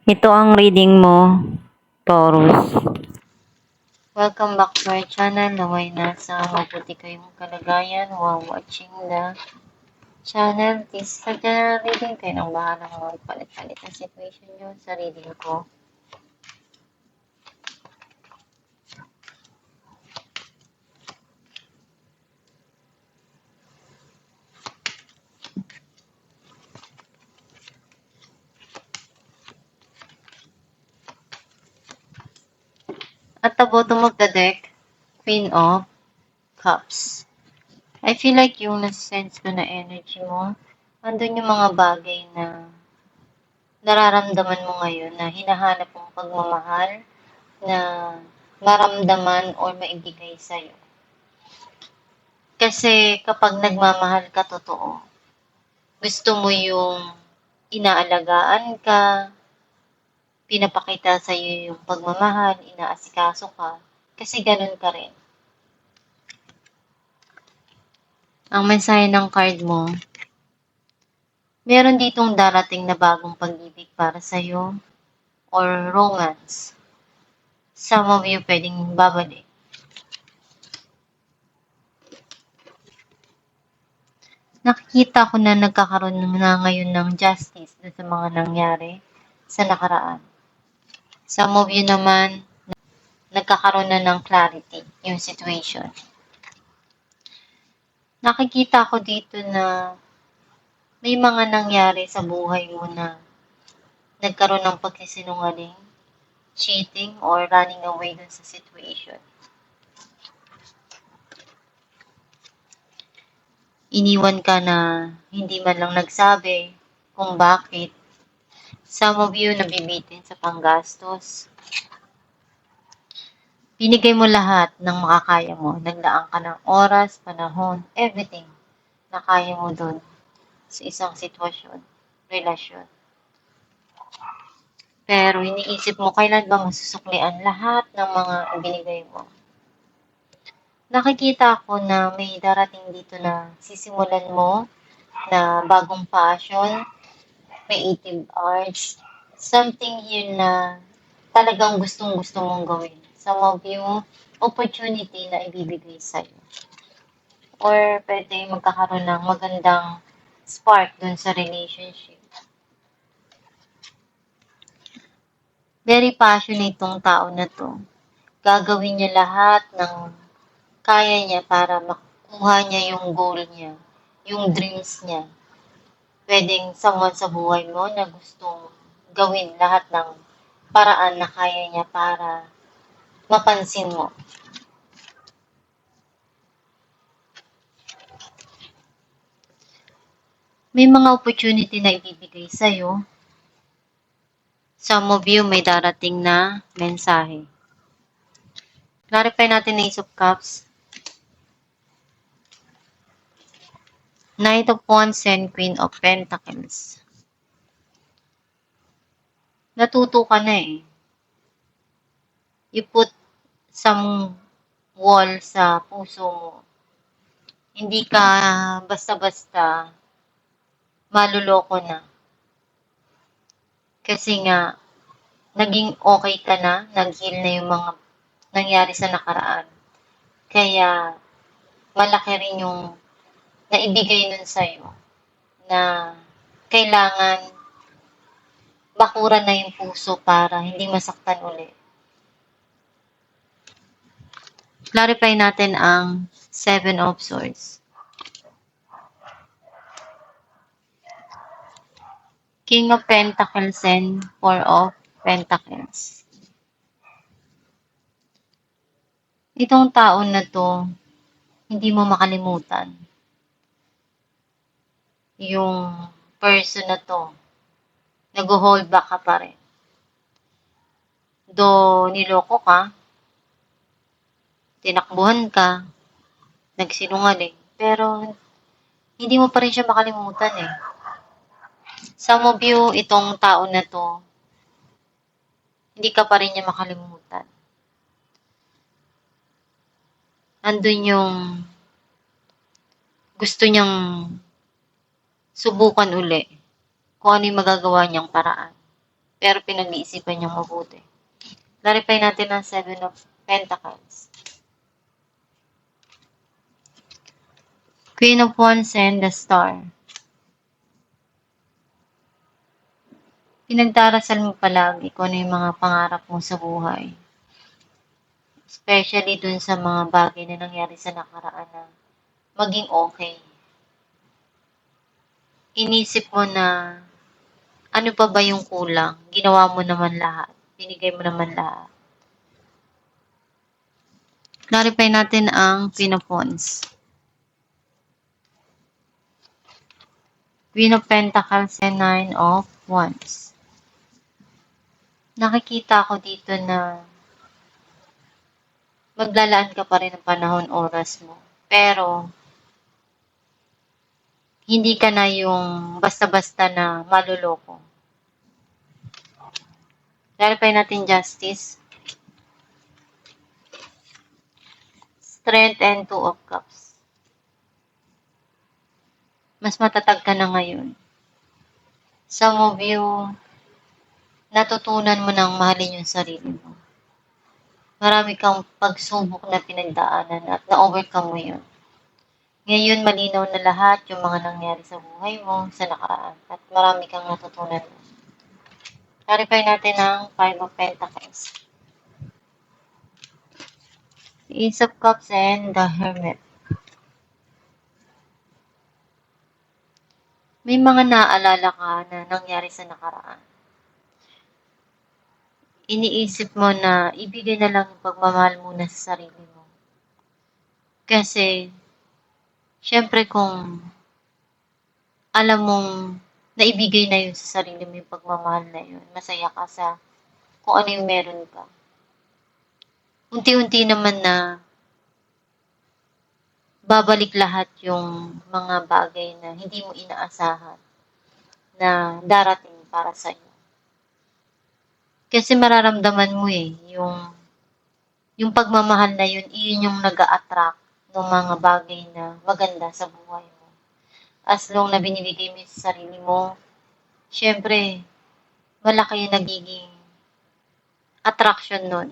Ito ang reading mo, Taurus. Welcome back to our channel. Naway nasa mabuti kayong kalagayan while watching the channel. This sa general reading, kayo nang bahalang magpalit-palit ang situation nyo sa reading ko. At the bottom of the deck, Queen of Cups. I feel like yung nasa-sense ko na energy mo, andun yung mga bagay na nararamdaman mo ngayon na hinahanap mong pagmamahal na maramdaman or maibigay sa'yo. Kasi kapag nagmamahal ka totoo, gusto mo yung inaalagaan ka, pinapakita sa'yo yung pagmamahal, inaasikaso ka, kasi ganun ka rin. Ang mensahe ng card mo, meron ditong darating na bagong pag-ibig para sa'yo or romance. Some of you pwedeng babalik. Nakikita ko na nagkakaroon na ngayon ng justice sa mga nangyari sa nakaraan. Some of you naman, nagkakaroon na ng clarity yung situation. Nakikita ko dito na may mga nangyari sa buhay mo na nagkaroon ng pagsisinungaling, cheating, or running away dun sa situation. Iniwan ka na hindi man lang nagsabi kung bakit. Some of you nabibitin sa panggastos. Binigay mo lahat ng makakaya mo. Naglaan ka ng oras, panahon, everything na kaya mo dun sa isang sitwasyon, relasyon. Pero iniisip mo, kailan ba masusuklian lahat ng mga ibinigay mo? Nakikita ko na may darating dito na sisimulan mo na bagong passion, creative arts, something here na talagang gustong-gusto mong gawin. Some of you, opportunity na ibibigay sa'yo. Or pwede magkakaroon ng magandang spark dun sa relationship. Very passionate tong tao na to. Gagawin niya lahat ng kaya niya para makuha niya yung goal niya, yung dreams niya. Pwedeng someone sa buhay mo na gustong gawin lahat ng paraan na kaya niya para mapansin mo. May mga opportunity na ibibigay sa'yo. Some of you may darating na mensahe. Clarify natin na Ace of Cups. Knight of Wands and Queen of Pentacles. Natuto ka na eh. You put some wall sa puso mo. Hindi ka basta-basta maluloko na. Kasi nga, naging okay ka na, nag-heal na yung mga nangyari sa nakaraan. Kaya, malaki rin yung naibigay nun sa'yo na kailangan bakuran na yung puso para hindi masaktan ulit. Clarify natin ang Seven of Swords. King of Pentacles and Four of Pentacles. Itong taon na to, hindi mo makalimutan yung person na to. Nag-hold back ka pa rin. Do niloko ka, tinakbuhan ka, nagsinungaling, pero hindi mo pa rin siya makalimutan eh. Some of you, itong tao na to, hindi ka pa rin niya makalimutan. Andun yung gusto niyang subukan uli kung ano yung magagawa niyang paraan. pero pinag-iisipan niyang mabuti. Clarify natin ang Seven of Pentacles. Queen of Wands and the Star. Pinagdarasal mo palagi kung ano yung mga pangarap mo sa buhay. Especially dun sa mga bagay na nangyari sa nakaraan na maging okay. Inisip mo na ano pa ba yung kulang? Ginawa mo naman lahat. Binigay mo naman lahat. Clarify natin ang Queen of Wands. Queen of Pentacles and Nine of Wands. Nakikita ko dito na maglalaan ka pa rin ng panahon, oras mo. Pero, hindi ka na yung basta-basta na maluloko. Clarify natin Justice. Strength and Two of Cups. Mas matatag ka na ngayon. Some of you, natutunan mo nang mahalin yung sarili mo. Marami kang pagsubok na pinagdaanan at na-overcome mo yun. Ngayon, malinaw na lahat yung mga nangyari sa buhay mo sa nakaraan at marami kang natutunan. Clarify natin ang Five of Pentacles. Ace of Cups and the Hermit. May mga naaalala ka na nangyari sa nakaraan. Iniisip mo na ibigay na lang yung pagmamahal muna sa sarili mo. Kasi, syempre kung alam mong naibigay na yun sa sarili mo yung pagmamahal na yun, masaya ka sa kung ano yung meron ka. Unti-unti naman na babalik lahat yung mga bagay na hindi mo inaasahan na darating para sa iyo. Kasi mararamdaman mo yung pagmamahal na yun, iyon yung nag-a-attract ng mga bagay na maganda sa buhay mo. As long na binibigay mo sa sarili mo, syempre, malaki yung nagiging attraction nun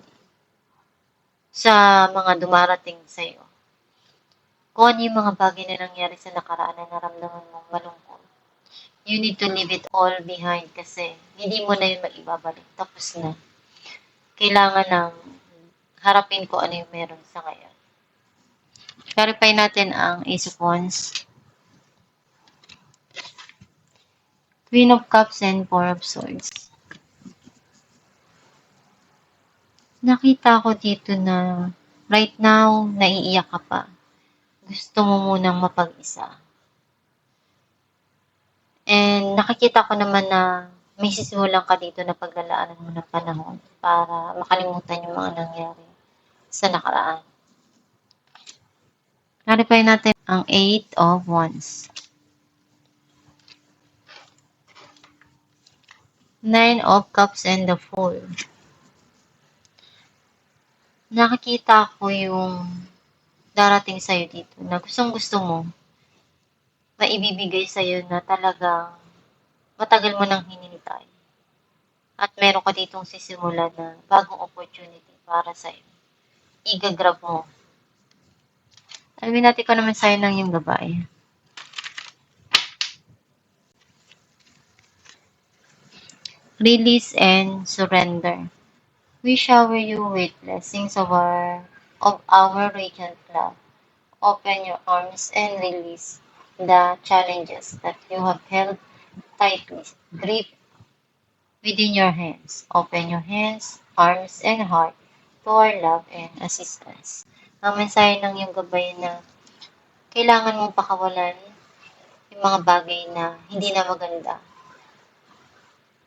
sa mga dumarating sa iyo. Kung ano yung mga bagay na nangyari sa nakaraan na naramdaman mong malungkot, you need to leave it all behind kasi hindi mo na yun maibabalik. Tapos na. Kailangan ng harapin ko ano yung meron sa ngayon. Clarify natin ang Ace of Wands. Queen of Cups and Four of Swords. Nakita ko dito na right now, naiiyak ka pa. Gusto mo munang mapag-isa. And nakikita ko naman na may sisimulan ka dito na paglalaanan mo ng panahon para makalimutan yung mga nangyari sa nakaraan. Clarify natin ang Eight of Wands. Nine of Cups and the Fool. Nakikita ko yung darating sa'yo dito na gustong-gusto mo maibibigay sa'yo na talagang matagal mo nang hinintay. At meron ka ditong sisimulan na bagong opportunity para sa'yo. Igagrab mo. Alamin natin ko naman sa'yo ng yung gabay. Release and surrender. We shower you with blessings of our radiant love. Open your arms and release the challenges that you have held tightly. Grip within your hands. Open your hands, arms, and heart to our love and assistance. Ang mensahe ng iyong gabay na kailangan mong pakawalan yung mga bagay na hindi na maganda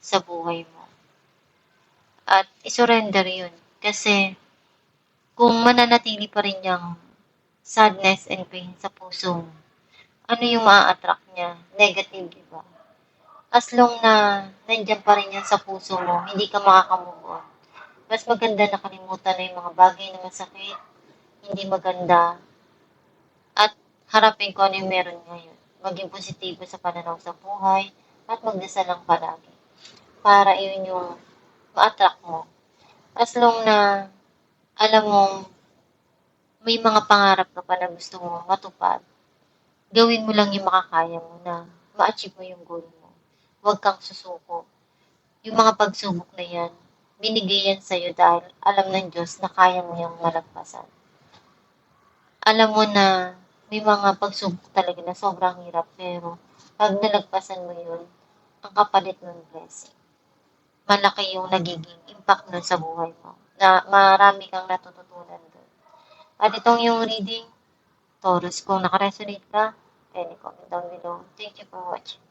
sa buhay mo. At isurrender yun. Kasi kung mananatili pa rin yung sadness and pain sa puso mo, ano yung maa-attract niya? Negative, di ba? As long na nandiyan pa rin yan sa puso mo, hindi ka makakamove on. Mas maganda na kalimutan na yung mga bagay na masakit, hindi maganda, at harapin ko ano yung meron ngayon. Maging positibo sa pananaw sa buhay, at magdasal lang palagi. para yun yung ma-attract mo. As long na alam mong may mga pangarap ka pa na gusto mo matupad, gawin mo lang yung makakaya mo na ma-achieve mo yung goal mo. Huwag kang susuko. Yung mga pagsubok na yan, binigay yan sa'yo dahil alam ng Diyos na kaya mo yung malagpasan. Alam mo na may mga pagsubok talaga na sobrang hirap, pero pag nalagpasan mo yun, ang kapalit ng blessing. Malaki yung nagiging impact nun sa buhay mo. Na marami kang natututunan doon. At itong yung reading, Taurus, kung nakaresonate ka, any comment down below. Thank you for watching.